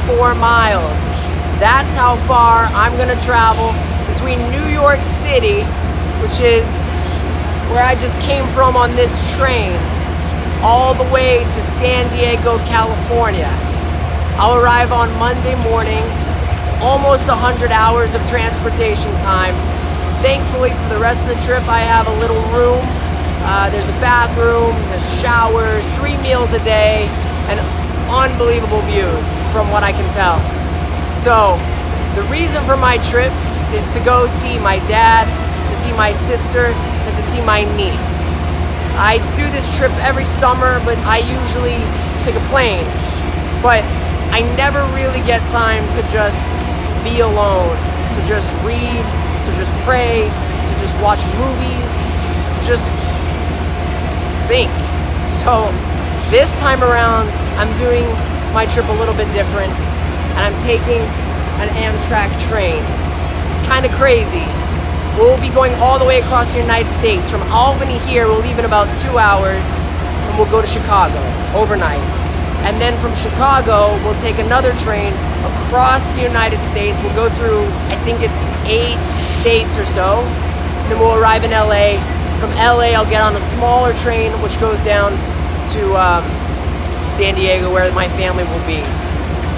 24 miles. That's how far I'm gonna travel between New York City, which is where I just came from on this train, all the way to San Diego, California. I'll arrive on Monday morning. It's almost 100 hours of transportation time. Thankfully, for the rest of the trip, I have a little room. There's a bathroom, there's showers, 3 meals a day, and unbelievable views from what I can tell. So, the reason for my trip is to go see my dad, to see my sister, and to see my niece. I do this trip every summer, but I usually take a plane. But I never really get time to just be alone, to just read, to just pray, to just watch movies, to just think. So this time around, I'm doing my trip a little bit different, and I'm taking an Amtrak train. It's kind of crazy. We'll be going all the way across the United States. From Albany here, we'll leave in about 2 hours, and we'll go to Chicago overnight. And then from Chicago, we'll take another train across the United States. We'll go through, I think it's 8 states or so. And then we'll arrive in LA. From LA, I'll get on a smaller train, which goes down to San Diego, where my family will be.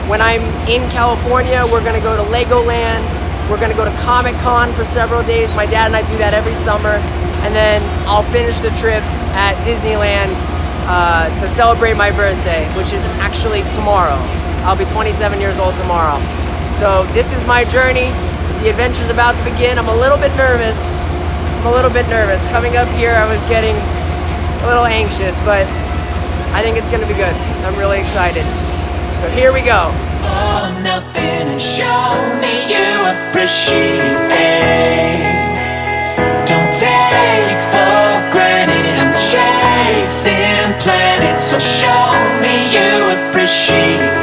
When I'm in California, we're gonna go to Legoland. We're gonna go to Comic-Con for several days. My dad and I do that every summer. And then I'll finish the trip at Disneyland to celebrate my birthday, which is actually tomorrow. I'll be 27 years old tomorrow. So this is my journey. The adventure's about to begin. I'm a little bit nervous. Coming up here, I was getting a little anxious, but I think it's gonna be good. I'm really excited. So here we go. For nothing and show me you appreciate. Don't take for granted I'm chasing planets, so show me you appreciate.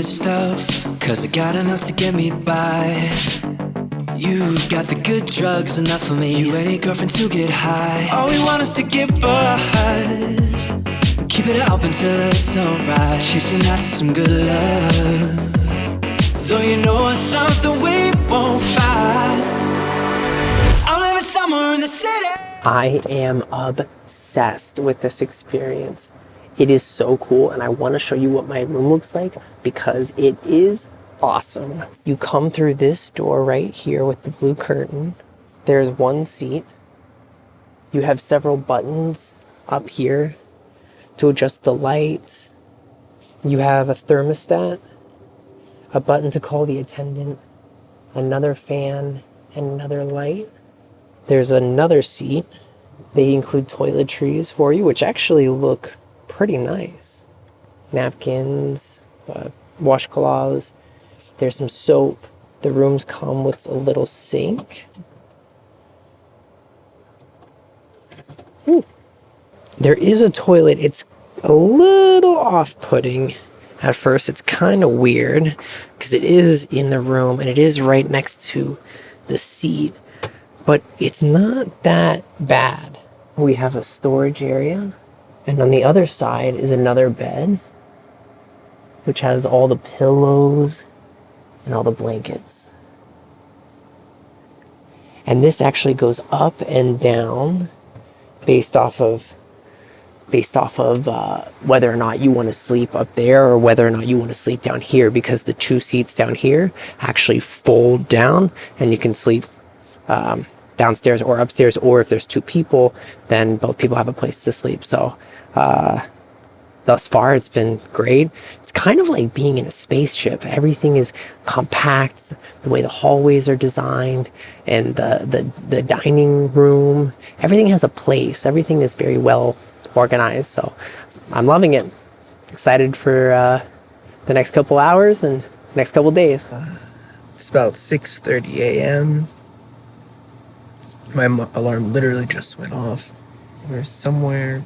Stuff, cause I got enough to get me by. You got the good drugs, enough for me. You any girlfriends who get high. All we want is to get buzzed. Keep it up until the sunrise. Chasing after some good love. Though you know it's something we won't fight. I'm living somewhere in the city. I am obsessed with this experience. It is so cool, and I want to show you what my room looks like because it is awesome. You come through this door right here with the blue curtain. There's one seat. You have several buttons up here to adjust the lights. You have a thermostat, a button to call the attendant, another fan, and another light. There's another seat. They include toiletries for you, which actually look pretty nice. Napkins, washcloths. There's some soap. The rooms come with a little sink. Ooh. There is a toilet. It's a little off-putting. At first, it's kind of weird because it is in the room and it is right next to the seat, but it's not that bad. We have a storage area. And on the other side is another bed, which has all the pillows and all the blankets. And this actually goes up and down based off of whether or not you want to sleep up there or whether or not you want to sleep down here, because the 2 seats down here actually fold down and you can sleep downstairs or upstairs, or if there's 2 people, then both people have a place to sleep. So thus far it's been great. It's kind of like being in a spaceship. Everything is compact, the way the hallways are designed, and the dining room, everything has a place. Everything is very well organized. So I'm loving it. Excited for the next couple hours and next couple days. It's about 6:30 a.m. My alarm literally just went off. We're somewhere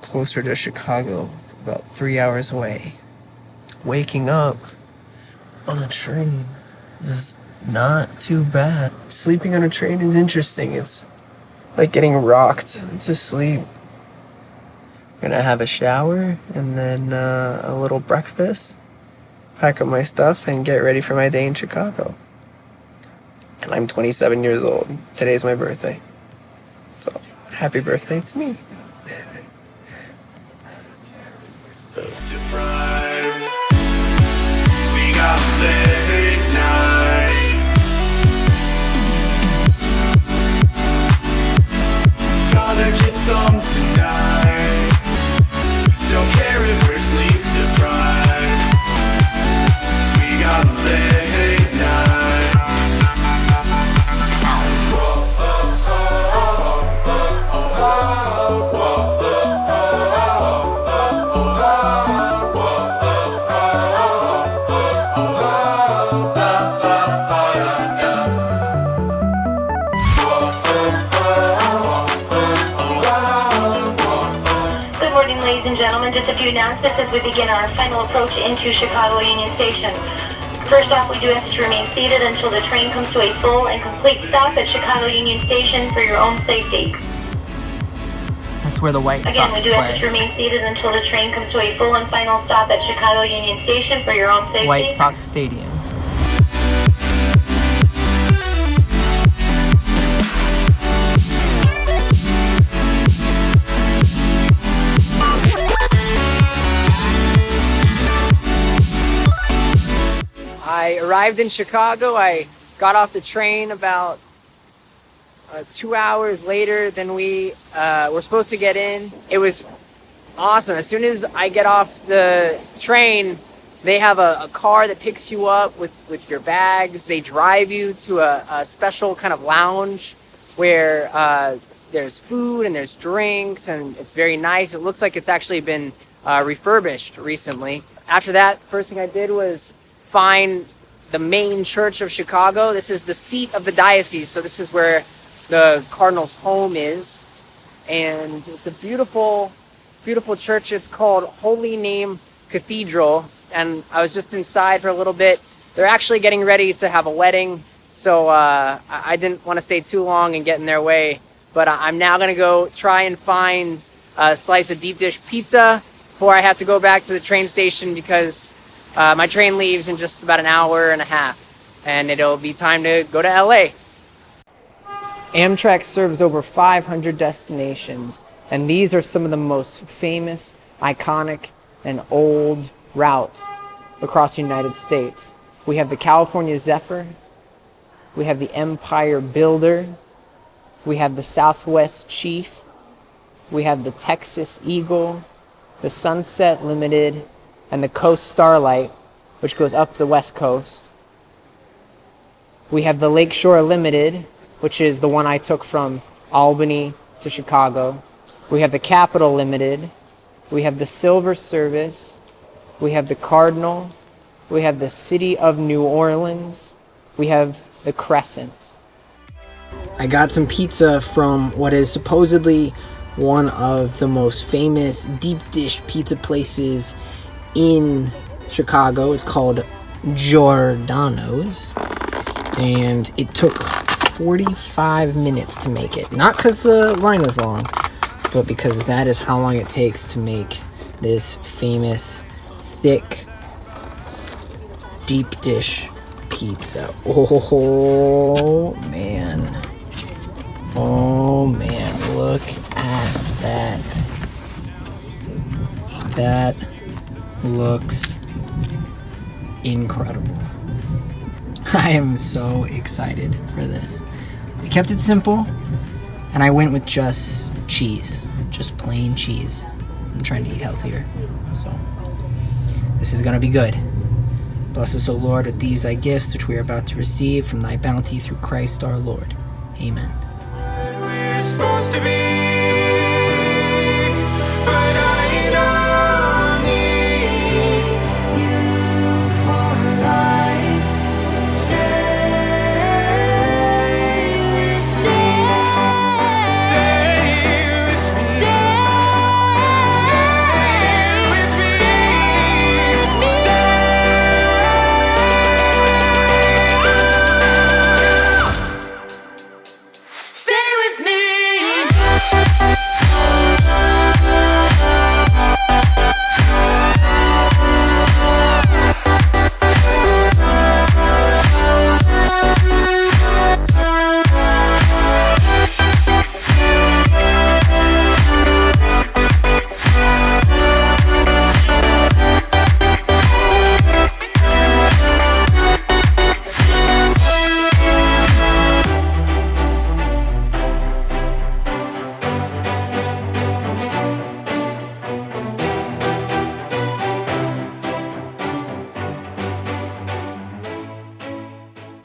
closer to Chicago, about 3 hours away. Waking up on a train is not too bad. Sleeping on a train is interesting. It's like getting rocked to sleep. Gonna have a shower and then a little breakfast, pack up my stuff, and get ready for my day in Chicago. And I'm 27 years old. Today's my birthday. So, happy birthday to me. Deprived. We got late night. Gotta get some tonight. Don't care if we're sleep deprived. We got late night. Ladies and gentlemen, just a few announcements as we begin our final approach into Chicago Union Station. First off, we do ask that you remain seated until the train comes to a full and complete stop at Chicago Union Station for your own safety. That's where the White Sox Again, we do ask that play. you remain seated until the train comes to a full and final stop at Chicago Union Station for your own safety. White Sox Stadium. I arrived in Chicago. I got off the train about 2 hours later than we were supposed to get in. It was awesome. As soon as I get off the train, they have a car that picks you up with your bags. They drive you to a special kind of lounge where there's food and there's drinks, and it's very nice. It looks like it's actually been refurbished recently. After that, first thing I did was find the main church of Chicago. This is the seat of the diocese, so this is where the Cardinals' home is, and it's a beautiful, beautiful church. It's called Holy Name Cathedral, and I was just inside for a little bit. They're actually getting ready to have a wedding, so I didn't want to stay too long and get in their way, but I'm now going to go try and find a slice of deep dish pizza before I have to go back to the train station, because my train leaves in just about an hour and a half, and it'll be time to go to LA. Amtrak serves over 500 destinations, and these are some of the most famous, iconic, and old routes across the United States. We have the California Zephyr, we have the Empire Builder, we have the Southwest Chief, we have the Texas Eagle, the Sunset Limited, and the Coast Starlight, which goes up the West Coast. We have the Lakeshore Limited, which is the one I took from Albany to Chicago. We have the Capital Limited. We have the Silver Service. We have the Cardinal. We have the City of New Orleans. We have the Crescent. I got some pizza from what is supposedly one of the most famous deep dish pizza places in Chicago. It's called Giordano's, and it took 45 minutes to make it. Not because the line was long, but because that is how long it takes to make this famous, thick, deep dish pizza. Oh man. Oh man, look at that. That looks incredible. I am so excited for this. I kept it simple, and I went with just cheese, just plain cheese. I'm trying to eat healthier, so this is gonna be good. Bless us, O Lord, with these thy gifts, which we are about to receive from thy bounty through Christ our Lord. Amen. We're supposed to be, but I don't need you for life. Stay with me.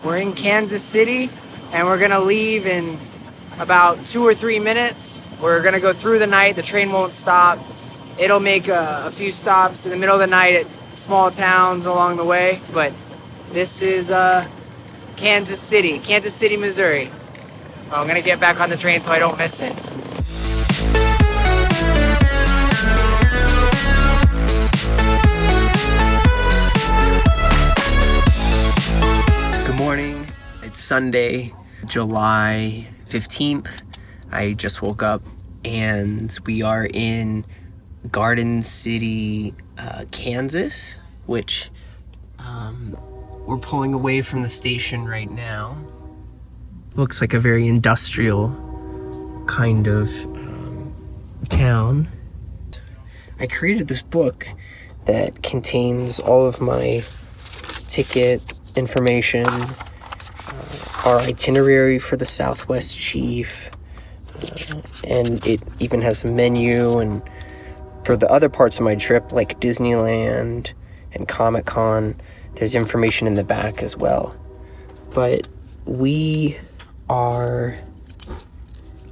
We're in Kansas City, and we're gonna leave in about 2 or 3 minutes. We're gonna go through the night. The train won't stop. It'll make a few stops in the middle of the night at small towns along the way, but this is Kansas City, Missouri. I'm gonna get back on the train so I don't miss it. Good morning. It's Sunday, July 15th. I just woke up and we are in Garden City, Kansas, which we're pulling away from the station right now. Looks like a very industrial kind of town. I created this book that contains all of my ticket information, our itinerary for the Southwest Chief, and it even has a menu, and for the other parts of my trip like Disneyland and Comic-Con, there's information in the back as well. But we are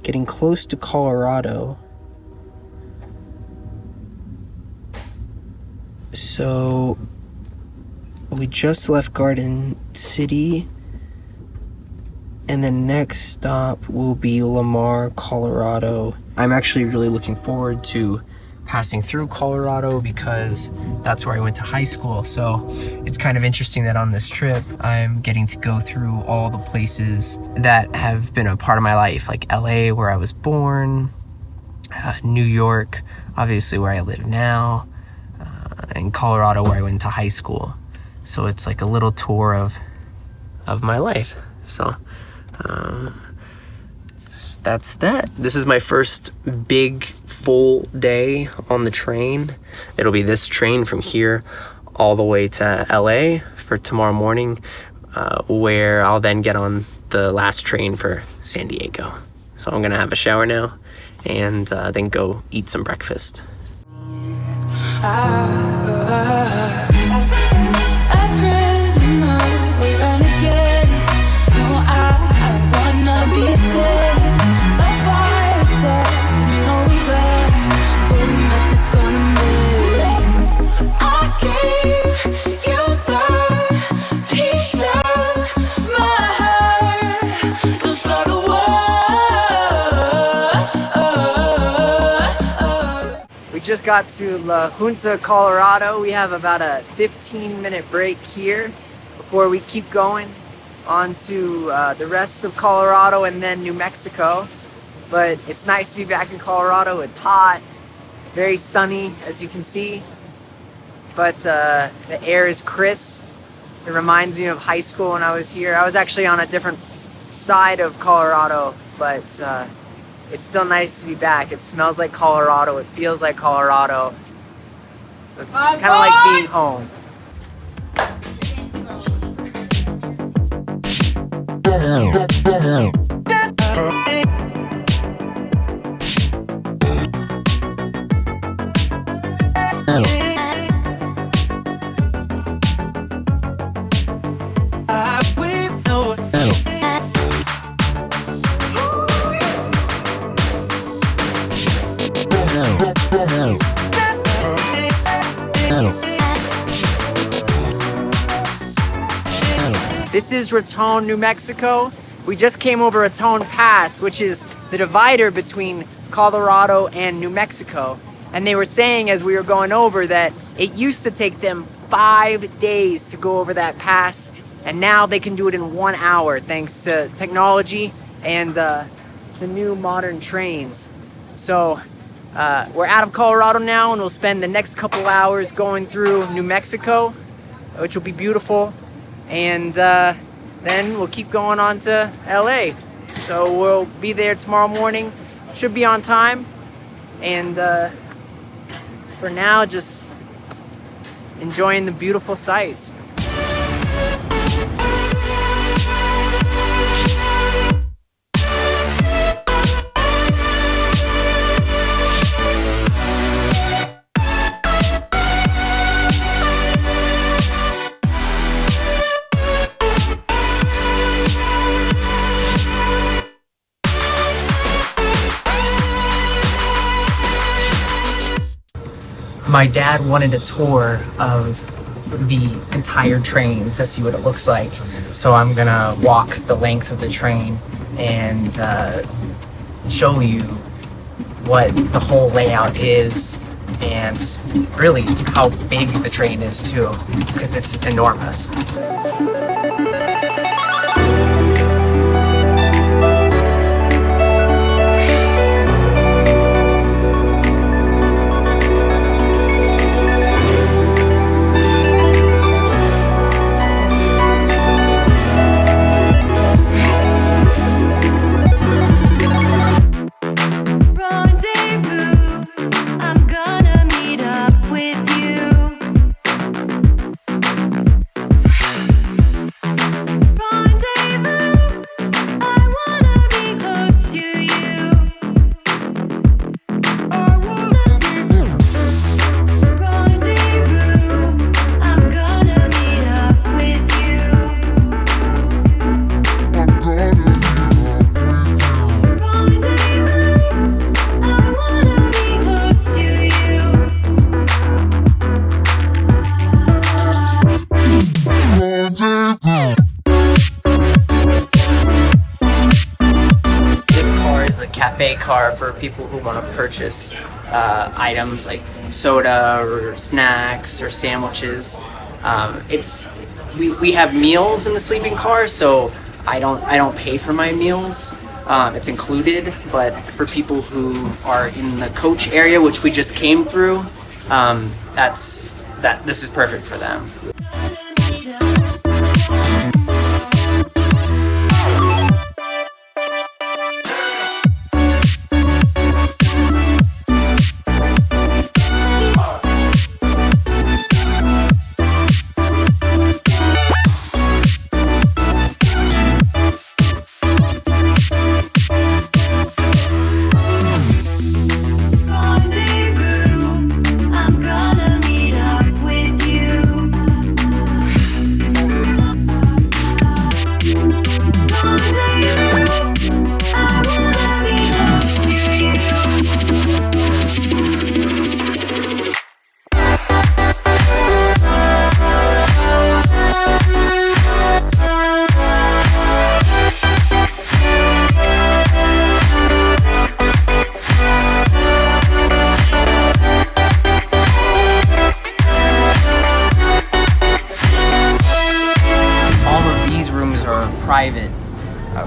getting close to Colorado, so we just left Garden City, and the next stop will be Lamar, Colorado. I'm actually really looking forward to passing through Colorado because that's where I went to high school. So it's kind of interesting that on this trip, I'm getting to go through all the places that have been a part of my life, like LA, where I was born, New York, obviously where I live now, and Colorado, where I went to high school. So it's like a little tour of my life. So that's that. This is my first big full day on the train. It'll be this train from here all the way to LA for tomorrow morning, where I'll then get on the last train for San Diego. So I'm gonna have a shower now and then go eat some breakfast. Just got to La Junta, Colorado. We have about a 15-minute break here before we keep going on to the rest of Colorado and then New Mexico. But it's nice to be back in Colorado. It's hot, very sunny, as you can see, but the air is crisp. It reminds me of high school when I was here. I was actually on a different side of Colorado, but it's still nice to be back. It smells like Colorado. It feels like Colorado. So it's kind of like being home. This is Raton, New Mexico. We just came over Raton Pass, which is the divider between Colorado and New Mexico. And they were saying as we were going over that it used to take them 5 days to go over that pass, and now they can do it in 1 hour thanks to technology and the new modern trains. So we're out of Colorado now, and we'll spend the next couple hours going through New Mexico, which will be beautiful, and then we'll keep going on to LA. So we'll be there tomorrow morning, should be on time, and for now, just enjoying the beautiful sights. My dad wanted a tour of the entire train to see what it looks like. So I'm gonna walk the length of the train and show you what the whole layout is and really how big the train is too, because it's enormous. Cafe car for people who want to purchase items like soda or snacks or sandwiches. We have meals in the sleeping car, so I don't pay for my meals. It's included, but for people who are in the coach area, which we just came through, this is perfect for them.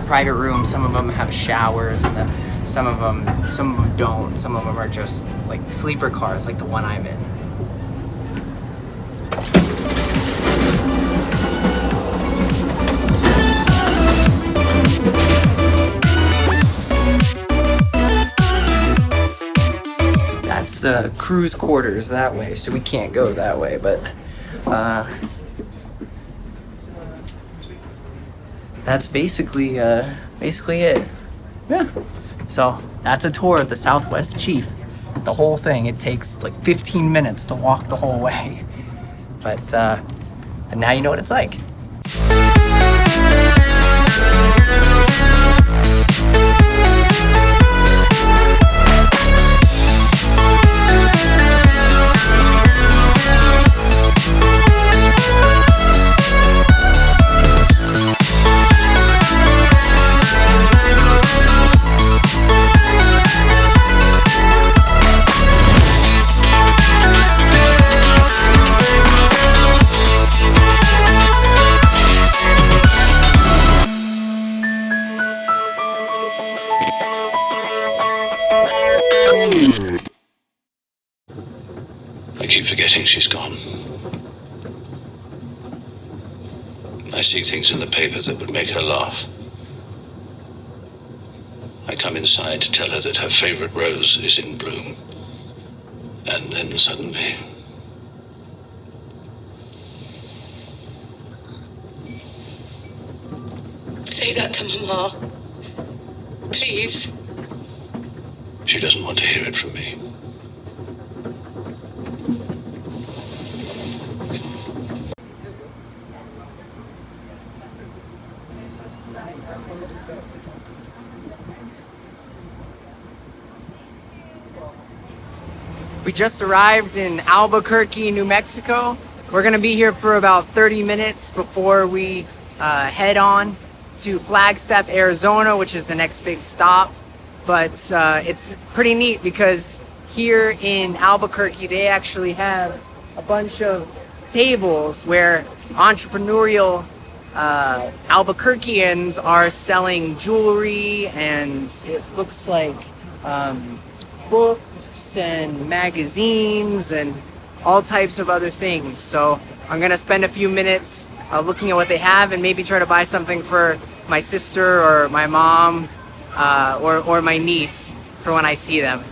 Private rooms. Some of them have showers, and then some of them don't. Some of them are just like sleeper cars, like the one I'm in. That's the cruise quarters that way, so we can't go that way, but that's basically it. Yeah. So that's a tour of the Southwest Chief. The whole thing. It takes like 15 minutes to walk the whole way. But and now you know what it's like. I keep forgetting she's gone. I see things in the paper that would make her laugh. I come inside to tell her that her favorite rose is in bloom. And then suddenly... Say that to Mama. Please. She doesn't want to hear it from me. We just arrived in Albuquerque, New Mexico. We're gonna be here for about 30 minutes before we head on to Flagstaff, Arizona, which is the next big stop. But it's pretty neat because here in Albuquerque, they actually have a bunch of tables where entrepreneurial Albuquerqueans are selling jewelry, and it looks like books and magazines and all types of other things. So I'm gonna spend a few minutes looking at what they have and maybe try to buy something for my sister or my mom or my niece for when I see them.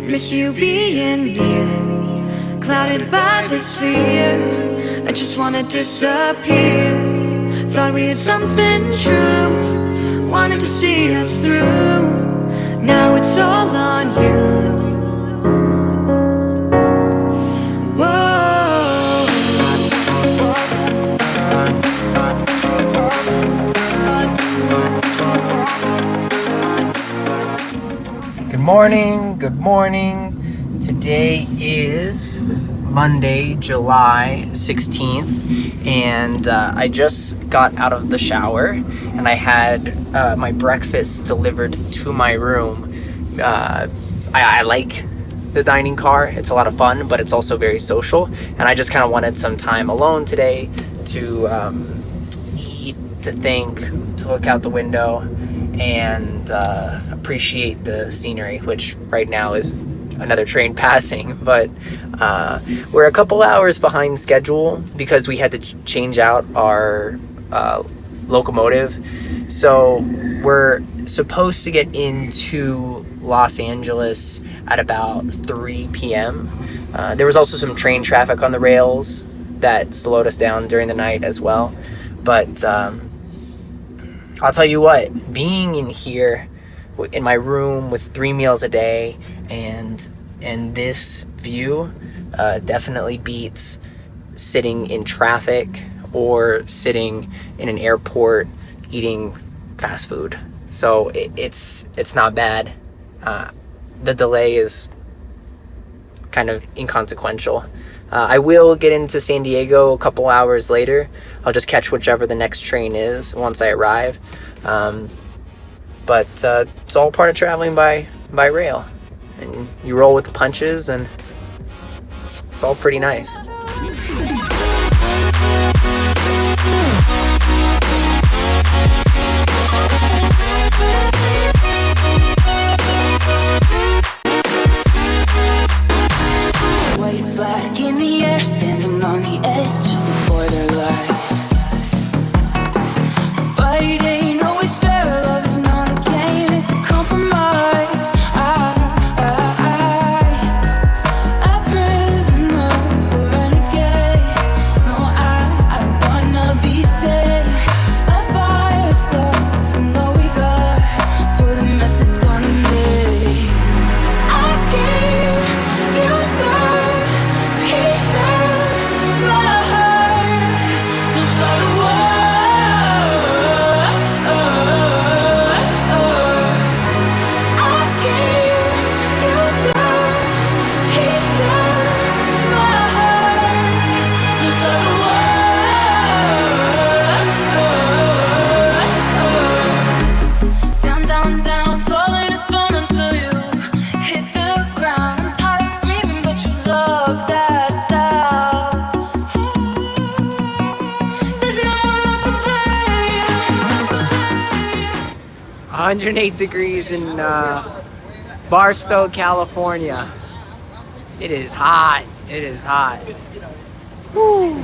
Miss you being near, clouded by this fear. I just wanna disappear. Thought we had something true, wanted to see us through. Now it's all on you. Good morning. Today is Monday, July 16th, and I just got out of the shower and I had my breakfast delivered to my room. I like the dining car. It's a lot of fun, but it's also very social, and I just kind of wanted some time alone today to eat, to think, to look out the window, and appreciate the scenery, which right now is another train passing. But we're a couple hours behind schedule because we had to change out our locomotive. So we're supposed to get into Los Angeles at about 3 p.m. There was also some train traffic on the rails that slowed us down during the night as well. But I'll tell you what, being in here in my room with 3 meals a day and this view definitely beats sitting in traffic or sitting in an airport eating fast food. So it's not bad. The delay is kind of inconsequential. I will get into San Diego a couple hours later. I'll just catch whichever the next train is once I arrive. But it's all part of traveling by rail. And you roll with the punches, and it's all pretty nice. White flag in the air, standing on the edge of the borderline. Fight ain't always fair, love is not a game, it's a compromise. A prisoner of any 108 degrees in Barstow, California. It is hot. It is hot. Woo.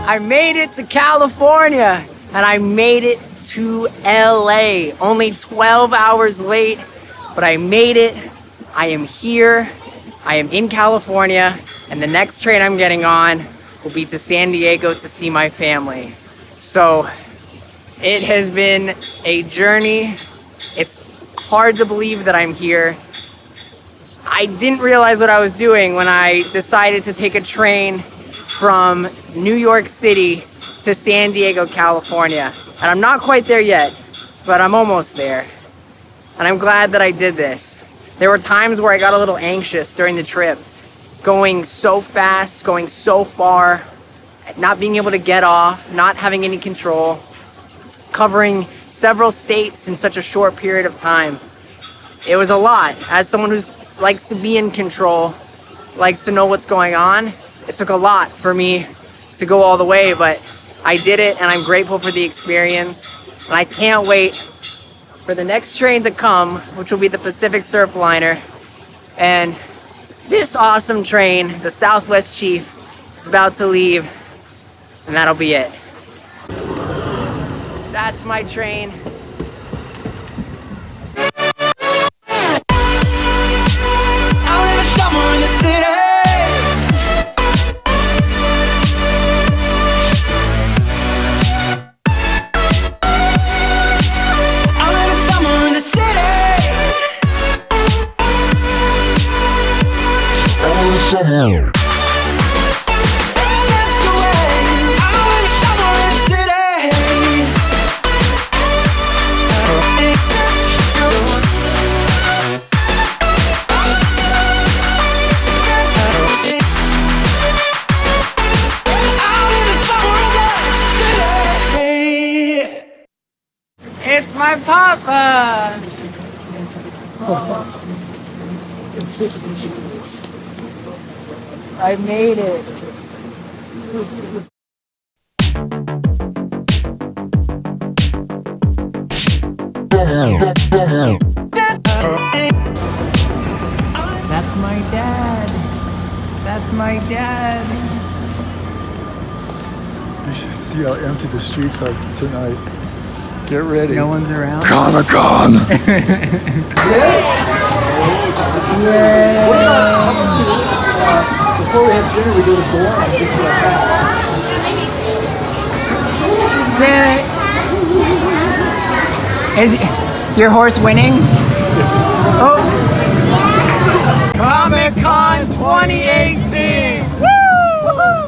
I made it to California, and I made it to LA. Only 12 hours late, but I made it. I am here. I am in California, and the next train I'm getting on will be to San Diego to see my family. So it has been a journey. It's hard to believe that I'm here. I didn't realize what I was doing when I decided to take a train from New York City to San Diego, California. And I'm not quite there yet, but I'm almost there. And I'm glad that I did this. There were times where I got a little anxious during the trip, going so fast, going so far, not being able to get off, not having any control, covering several states in such a short period of time. It was a lot. As someone who likes to be in control, likes to know what's going on, it took a lot for me to go all the way, but I did it, and I'm grateful for the experience. And I can't wait for the next train to come, which will be the Pacific Surfliner. And this awesome train, the Southwest Chief, is about to leave, and that'll be it. That's my train. It's my papa! I made it. That's my dad. That's my dad. You should see how empty the streets are tonight. Get ready. No one's around. Comic-Con! Before we have dinner, we go to Bourne and get you like that. Is your horse winning? Oh! Comic-Con 2018! Woo! Woo-hoo!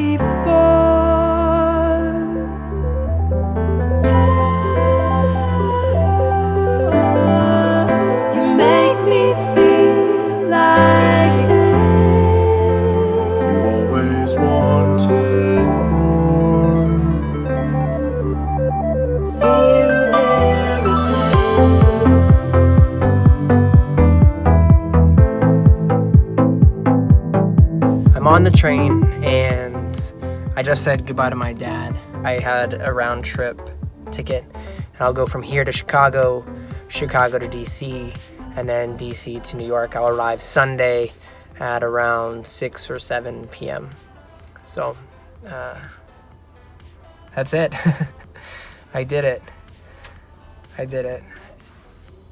before. You make me feel like You always wanted more. see you there I'm on the train and I just said goodbye to my dad. I had a round trip ticket and I'll go from here to Chicago, Chicago to DC, and then DC to New York. I'll arrive Sunday at around 6 or 7 p.m. So that's it. I did it.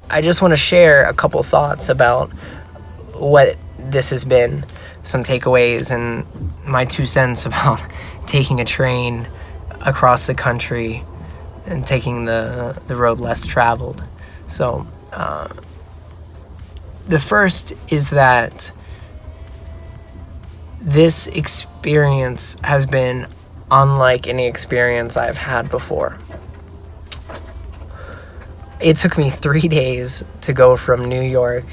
I just want to share a couple thoughts about what this has been, some takeaways, and my 2 cents about taking a train across the country and taking the road less traveled. So the first is that this experience has been unlike any experience I've had before. It took me 3 days to go from New York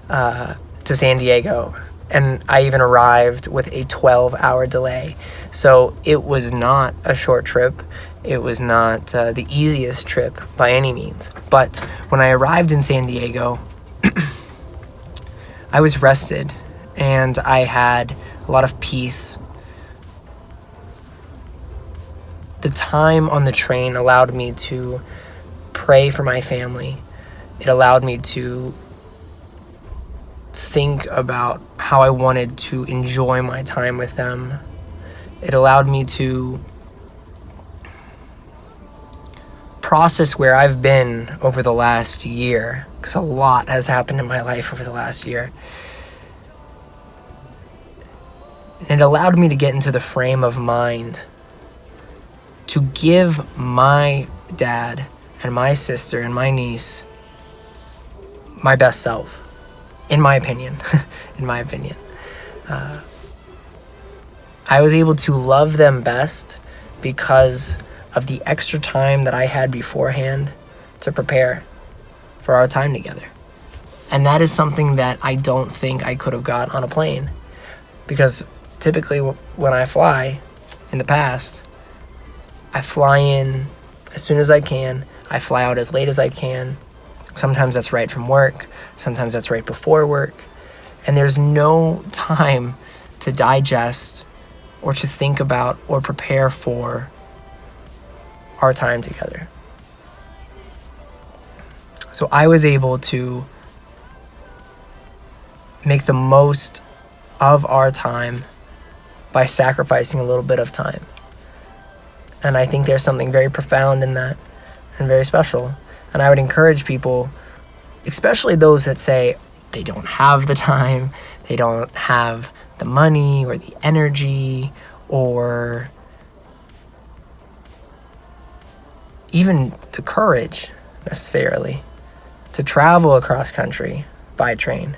to San Diego, and I even arrived with a 12-hour delay. So it was not a short trip. It was not the easiest trip by any means. But when I arrived in San Diego, I was rested and I had a lot of peace. The time on the train allowed me to pray for my family. It allowed me to think about how I wanted to enjoy my time with them. It allowed me to process where I've been over the last year, because a lot has happened in my life over the last year. And it allowed me to get into the frame of mind to give my dad and my sister and my niece my best self. In my opinion, I was able to love them best because of the extra time that I had beforehand to prepare for our time together. And that is something that I don't think I could have got on a plane, because typically when I fly in the past, I fly in as soon as I can, I fly out as late as I can. Sometimes that's right from work, sometimes that's right before work, and there's no time to digest or to think about or prepare for our time together. So I was able to make the most of our time by sacrificing a little bit of time. And I think there's something very profound in that and very special. And I would encourage people, especially those that say they don't have the time, they don't have the money or the energy or even the courage necessarily to travel across country by train.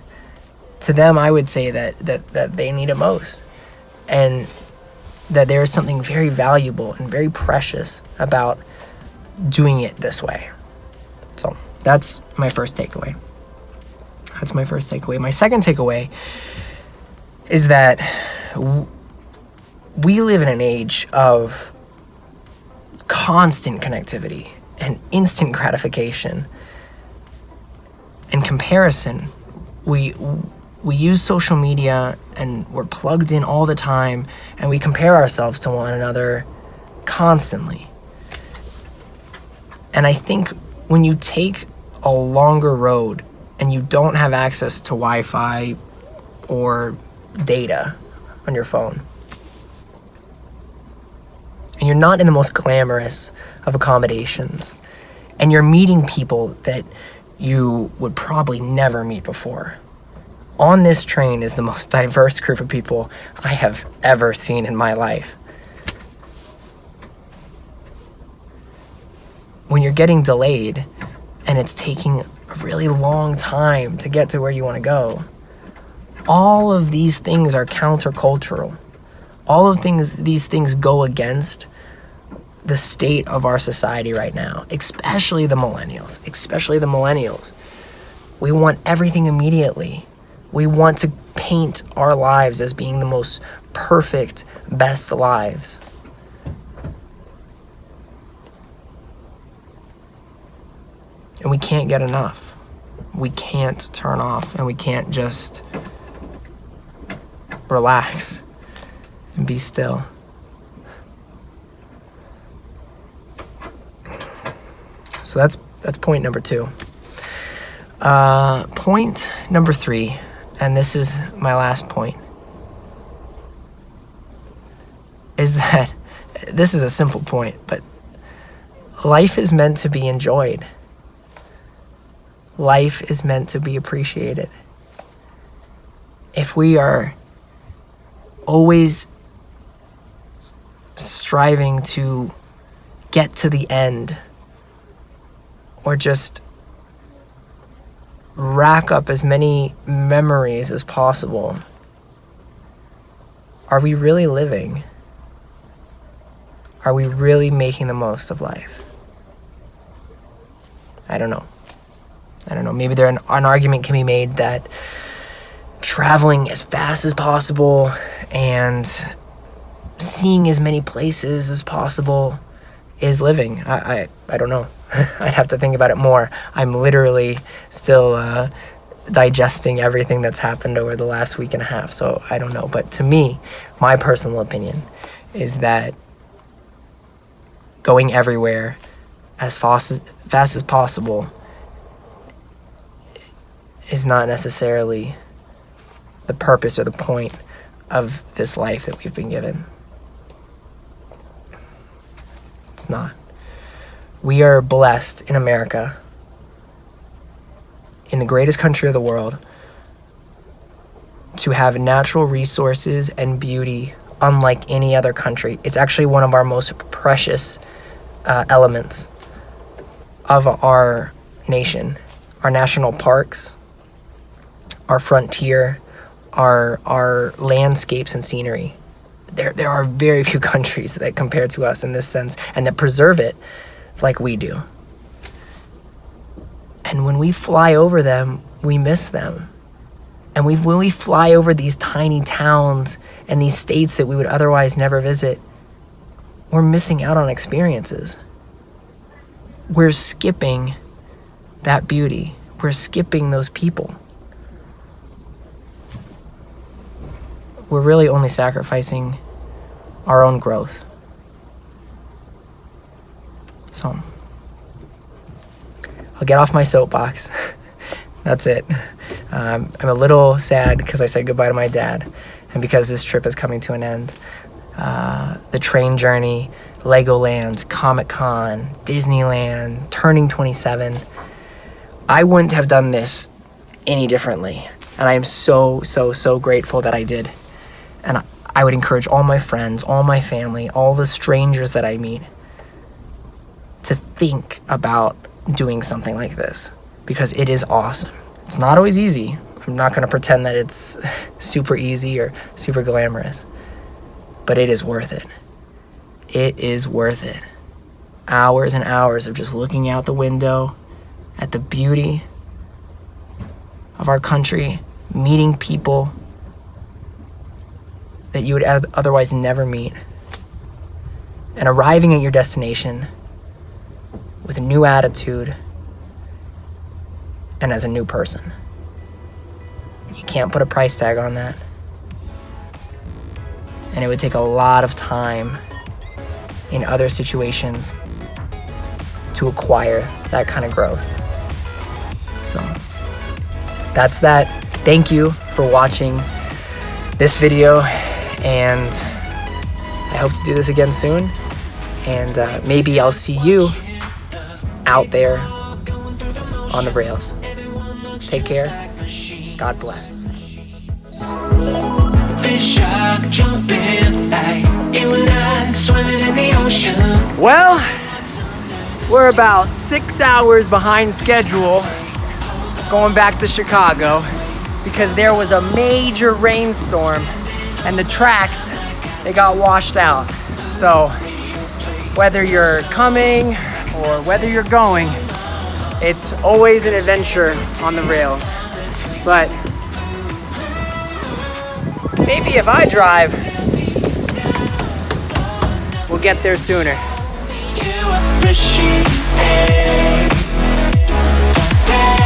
To them, I would say that they need it most, and that there is something very valuable and very precious about doing it this way. So that's my first takeaway. My second takeaway is that we live in an age of constant connectivity and instant gratification and comparison. We use social media and we're plugged in all the time, and we compare ourselves to one another constantly. And I think when you take a longer road and you don't have access to Wi-Fi or data on your phone, and you're not in the most glamorous of accommodations, and you're meeting people that you would probably never meet before. On this train is the most diverse group of people I have ever seen in my life. When you're getting delayed and it's taking a really long time to get to where you want to go, all of these things are countercultural. All of these things go against the state of our society right now, especially the millennials. We want everything immediately. We want to paint our lives as being the most perfect, best lives. And we can't get enough. We can't turn off, and we can't just relax and be still. So that's point number 2. Point number 3, and this is my last point, is that this is a simple point, but life is meant to be enjoyed. Life is meant to be appreciated. If we are always striving to get to the end, or just rack up as many memories as possible, are we really living? Are we really making the most of life? I don't know. Maybe an argument can be made that traveling as fast as possible and seeing as many places as possible is living. I don't know. I'd have to think about it more. I'm literally still digesting everything that's happened over the last week and a half, so I don't know. But to me, my personal opinion is that going everywhere as fast as possible is not necessarily the purpose or the point of this life that we've been given. It's not. We are blessed in America, in the greatest country of the world, to have natural resources and beauty unlike any other country. It's actually one of our most precious elements of our nation. Our national parks, our frontier, our landscapes and scenery. There are very few countries that compare to us in this sense and that preserve it like we do. And when we fly over them, we miss them. And when we fly over these tiny towns and these states that we would otherwise never visit, we're missing out on experiences. We're skipping that beauty. We're skipping those people. We're really only sacrificing our own growth. So, I'll get off my soapbox. That's it. I'm a little sad because I said goodbye to my dad, and because this trip is coming to an end. The train journey, Legoland, Comic-Con, Disneyland, turning 27. I wouldn't have done this any differently, and I am so grateful that I did. And I would encourage all my friends, all my family, all the strangers that I meet to think about doing something like this, because it is awesome. It's not always easy. I'm not going to pretend that it's super easy or super glamorous, but it is worth it. It is worth it. Hours and hours of just looking out the window at the beauty of our country, meeting people that you would otherwise never meet, and arriving at your destination with a new attitude and as a new person. You can't put a price tag on that. And it would take a lot of time in other situations to acquire that kind of growth. So that's that. Thank you for watching this video, and I hope to do this again soon. And maybe I'll see you out there on the rails. Take care. God bless. Fish shark jumping like you and I swimming in the ocean. Well, we're about 6 hours behind schedule going back to Chicago because there was a major rainstorm and the tracks they got washed out. So whether you're coming or whether you're going, it's always an adventure on the rails. But maybe if I drive, we'll get there sooner. You appreciate. Don't take